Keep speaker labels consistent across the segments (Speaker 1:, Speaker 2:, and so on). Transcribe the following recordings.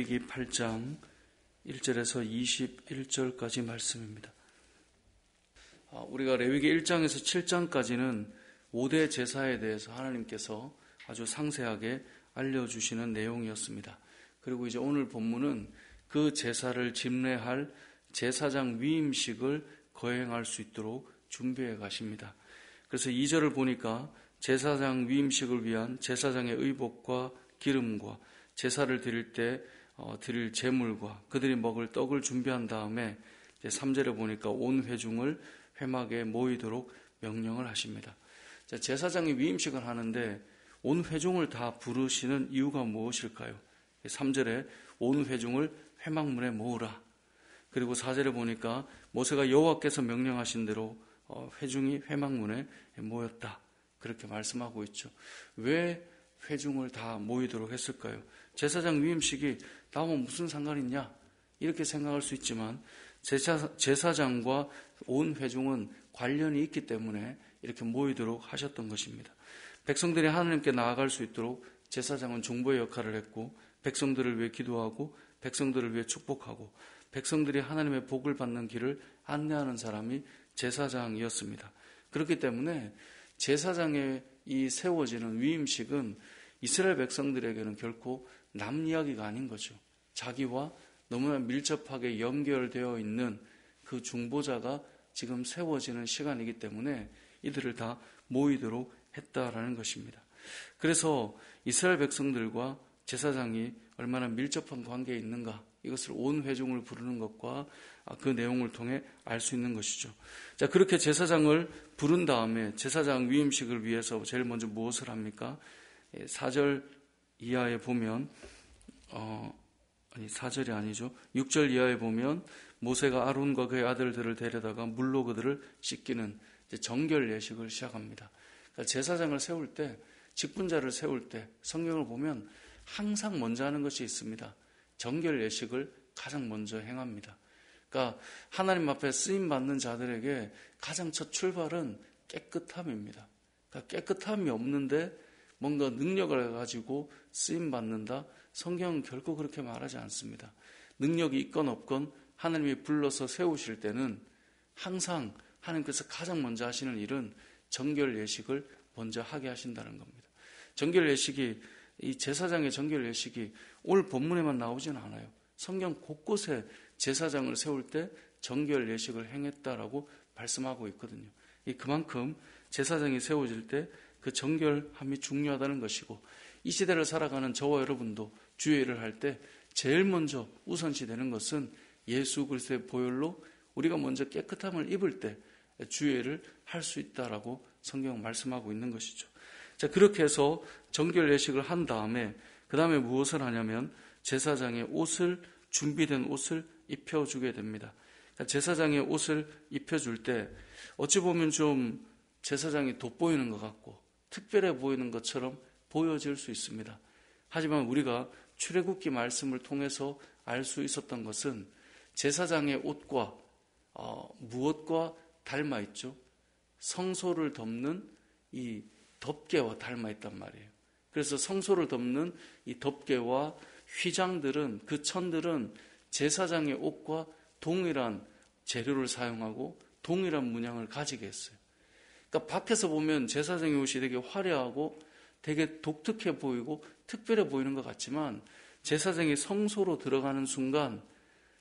Speaker 1: 레위기 8장 1절에서 21절까지 말씀입니다. 우리가 레위기 1장에서 7장까지는 5대 제사에 대해서 하나님께서 아주 상세하게 알려주시는 내용이었습니다. 그리고 이제 오늘 본문은 그 제사를 집례할 제사장 위임식을 거행할 수 있도록 준비해 가십니다. 그래서 2절을 보니까 제사장 위임식을 위한 제사장의 의복과 기름과 제사를 드릴 때 드릴 제물과 그들이 먹을 떡을 준비한 다음에 3절에 보니까 온 회중을 회막에 모이도록 명령을 하십니다. 제사장이 위임식을 하는데 온 회중을 다 부르시는 이유가 무엇일까요? 3절에 온 회중을 회막문에 모으라. 그리고 4절에 보니까 모세가 여호와께서 명령하신 대로 회중이 회막문에 모였다. 그렇게 말씀하고 있죠. 왜 회중을 다 모이도록 했을까요? 제사장 위임식이 나와 무슨 상관이 있냐? 이렇게 생각할 수 있지만 제사장과 온 회중은 관련이 있기 때문에 이렇게 모이도록 하셨던 것입니다. 백성들이 하나님께 나아갈 수 있도록 제사장은 중보의 역할을 했고 백성들을 위해 기도하고 백성들을 위해 축복하고 백성들이 하나님의 복을 받는 길을 안내하는 사람이 제사장이었습니다. 그렇기 때문에 제사장의 이 세워지는 위임식은 이스라엘 백성들에게는 결코 남 이야기가 아닌 거죠. 자기와 너무나 밀접하게 연결되어 있는 그 중보자가 지금 세워지는 시간이기 때문에 이들을 다 모이도록 했다라는 것입니다. 그래서 이스라엘 백성들과 제사장이 얼마나 밀접한 관계에 있는가, 이것을 온 회중을 부르는 것과 그 내용을 통해 알 수 있는 것이죠. 자, 그렇게 제사장을 부른 다음에 제사장 위임식을 위해서 제일 먼저 무엇을 합니까? 4절 이하에 보면 4절이 아니죠. 6절 이하에 보면 모세가 아론과 그의 아들들을 데려다가 물로 그들을 씻기는 정결 예식을 시작합니다. 그러니까 제사장을 세울 때, 직분자를 세울 때 성경을 보면 항상 먼저 하는 것이 있습니다. 정결 예식을 가장 먼저 행합니다. 그러니까 하나님 앞에 쓰임받는 자들에게 가장 첫 출발은 깨끗함입니다. 그러니까 깨끗함이 없는데 뭔가 능력을 가지고 쓰임받는다? 성경은 결코 그렇게 말하지 않습니다. 능력이 있건 없건 하나님이 불러서 세우실 때는 항상 하나님께서 가장 먼저 하시는 일은 정결 예식을 먼저 하게 하신다는 겁니다. 정결 예식이, 이 제사장의 정결 예식이 오늘 본문에만 나오지는 않아요. 성경 곳곳에 제사장을 세울 때 정결 예식을 행했다라고 말씀하고 있거든요. 그만큼 제사장이 세워질 때 그 정결함이 중요하다는 것이고, 이 시대를 살아가는 저와 여러분도 주의 일을 할 때 제일 먼저 우선시 되는 것은 예수 그리스도의 보혈로 우리가 먼저 깨끗함을 입을 때 주의 일을 할 수 있다라고 성경은 말씀하고 있는 것이죠. 자, 그렇게 해서 정결 예식을 한 다음에 그 다음에 무엇을 하냐면 제사장의 옷을, 준비된 옷을 입혀주게 됩니다. 그러니까 제사장의 옷을 입혀줄 때 어찌 보면 좀 제사장이 돋보이는 것 같고 특별해 보이는 것처럼 보여질 수 있습니다. 하지만 우리가 출애굽기 말씀을 통해서 알 수 있었던 것은 제사장의 옷과 무엇과 닮아 있죠? 성소를 덮는 이 덮개와 닮아 있단 말이에요. 그래서 성소를 덮는 이 덮개와 휘장들은, 그 천들은 제사장의 옷과 동일한 재료를 사용하고 동일한 문양을 가지게 했어요. 그러니까 밖에서 보면 제사장의 옷이 되게 화려하고 되게 독특해 보이고 특별해 보이는 것 같지만 제사장이 성소로 들어가는 순간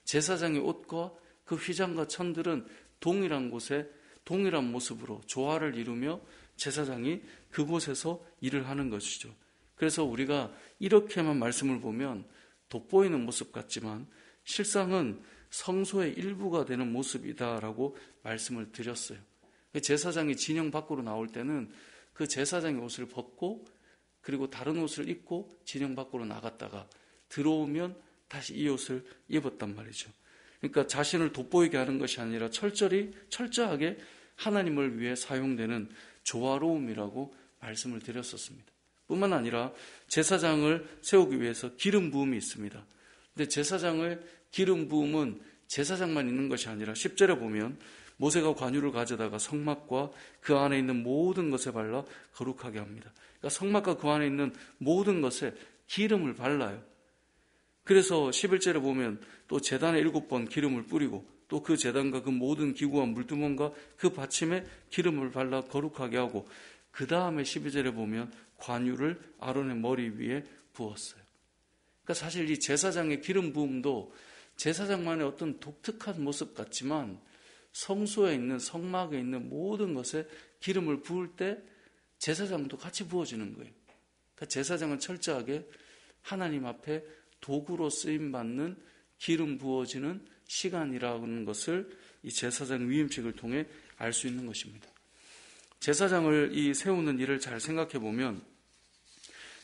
Speaker 1: 제사장의 옷과 그 휘장과 천들은 동일한 곳에 동일한 모습으로 조화를 이루며 제사장이 그곳에서 일을 하는 것이죠. 그래서 우리가 이렇게만 말씀을 보면 돋보이는 모습 같지만 실상은 성소의 일부가 되는 모습이다라고 말씀을 드렸어요. 제사장이 진영 밖으로 나올 때는 그 제사장의 옷을 벗고 그리고 다른 옷을 입고 진영 밖으로 나갔다가 들어오면 다시 이 옷을 입었단 말이죠. 그러니까 자신을 돋보이게 하는 것이 아니라 철저하게 하나님을 위해 사용되는 조화로움이라고 말씀을 드렸었습니다. 뿐만 아니라 제사장을 세우기 위해서 기름 부음이 있습니다. 근데 제사장을 기름 부음은 제사장만 있는 것이 아니라 10절에 보면 모세가 관유를 가져다가 성막과 그 안에 있는 모든 것에 발라 거룩하게 합니다. 그러니까 성막과 그 안에 있는 모든 것에 기름을 발라요. 그래서 11절에 보면 또 제단에 7번 기름을 뿌리고 또 그 제단과 그 모든 기구와 물두멍과 그 받침에 기름을 발라 거룩하게 하고 그 다음에 12절에 보면 관유를 아론의 머리 위에 부었어요. 그러니까 사실 이 제사장의 기름 부음도 제사장만의 어떤 독특한 모습 같지만 성소에 있는 성막에 있는 모든 것에 기름을 부을 때 제사장도 같이 부어지는 거예요. 그러니까 제사장은 철저하게 하나님 앞에 도구로 쓰임받는 기름 부어지는 시간이라는 것을 이 제사장 위임식을 통해 알 수 있는 것입니다. 제사장을 이 세우는 일을 잘 생각해 보면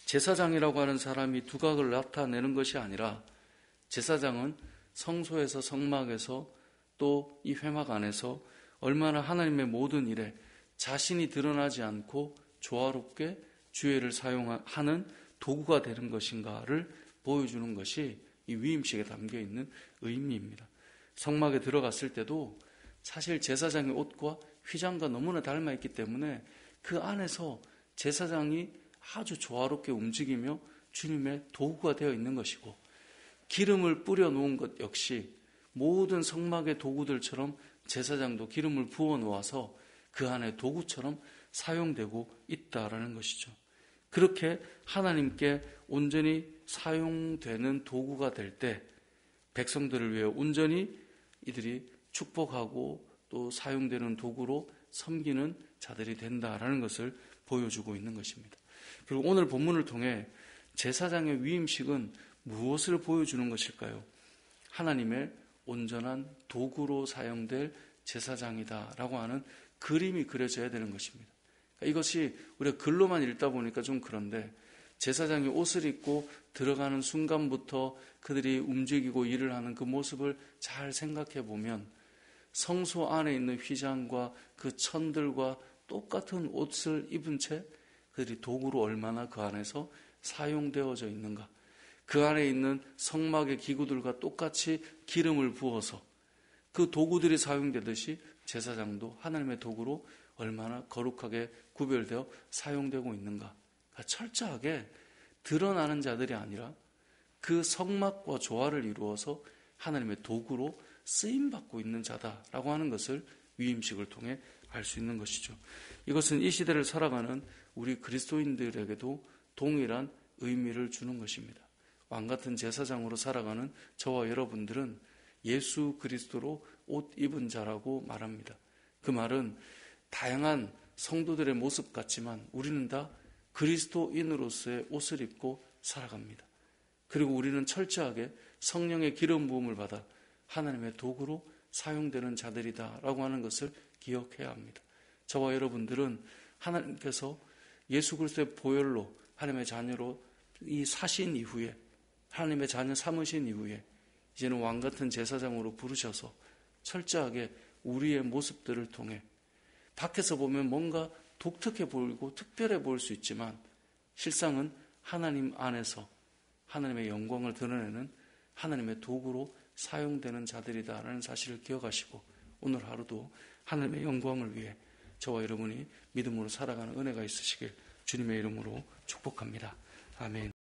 Speaker 1: 제사장이라고 하는 사람이 두각을 나타내는 것이 아니라 제사장은 성소에서 성막에서 또 이 회막 안에서 얼마나 하나님의 모든 일에 자신이 드러나지 않고 조화롭게 주의를 사용하는 도구가 되는 것인가를 보여주는 것이 이 위임식에 담겨 있는 의미입니다. 성막에 들어갔을 때도 사실 제사장의 옷과 휘장과 너무나 닮아 있기 때문에 그 안에서 제사장이 아주 조화롭게 움직이며 주님의 도구가 되어 있는 것이고, 기름을 뿌려 놓은 것 역시 모든 성막의 도구들처럼 제사장도 기름을 부어 놓아서 그 안에 도구처럼 사용되고 있다라는 것이죠. 그렇게 하나님께 온전히 사용되는 도구가 될 때 백성들을 위해 온전히 이들이 축복하고 또 사용되는 도구로 섬기는 자들이 된다라는 것을 보여주고 있는 것입니다. 그리고 오늘 본문을 통해 제사장의 위임식은 무엇을 보여주는 것일까요? 하나님의 온전한 도구로 사용될 제사장이다라고 하는 그림이 그려져야 되는 것입니다. 이것이 우리가 글로만 읽다 보니까 좀 그런데 제사장이 옷을 입고 들어가는 순간부터 그들이 움직이고 일을 하는 그 모습을 잘 생각해 보면 성소 안에 있는 휘장과 그 천들과 똑같은 옷을 입은 채 그들이 도구로 얼마나 그 안에서 사용되어져 있는가, 그 안에 있는 성막의 기구들과 똑같이 기름을 부어서 그 도구들이 사용되듯이 제사장도 하나님의 도구로 얼마나 거룩하게 구별되어 사용되고 있는가, 철저하게 드러나는 자들이 아니라 그 성막과 조화를 이루어서 하나님의 도구로 쓰임받고 있는 자다라고 하는 것을 위임식을 통해 알 수 있는 것이죠. 이것은 이 시대를 살아가는 우리 그리스도인들에게도 동일한 의미를 주는 것입니다. 왕같은 제사장으로 살아가는 저와 여러분들은 예수 그리스도로 옷 입은 자라고 말합니다. 그 말은 다양한 성도들의 모습 같지만 우리는 다 그리스도인으로서의 옷을 입고 살아갑니다. 그리고 우리는 철저하게 성령의 기름 부음을 받아 하나님의 도구로 사용되는 자들이다라고 하는 것을 기억해야 합니다. 저와 여러분들은 하나님께서 예수 그리스도의 보혈로 하나님의 자녀로 이 사신 이후에, 하나님의 자녀 삼으신 이후에 이제는 왕같은 제사장으로 부르셔서 철저하게 우리의 모습들을 통해 밖에서 보면 뭔가 독특해 보이고 특별해 보일 수 있지만 실상은 하나님 안에서 하나님의 영광을 드러내는 하나님의 도구로 사용되는 자들이다라는 사실을 기억하시고 오늘 하루도 하나님의 영광을 위해 저와 여러분이 믿음으로 살아가는 은혜가 있으시길 주님의 이름으로 축복합니다. 아멘.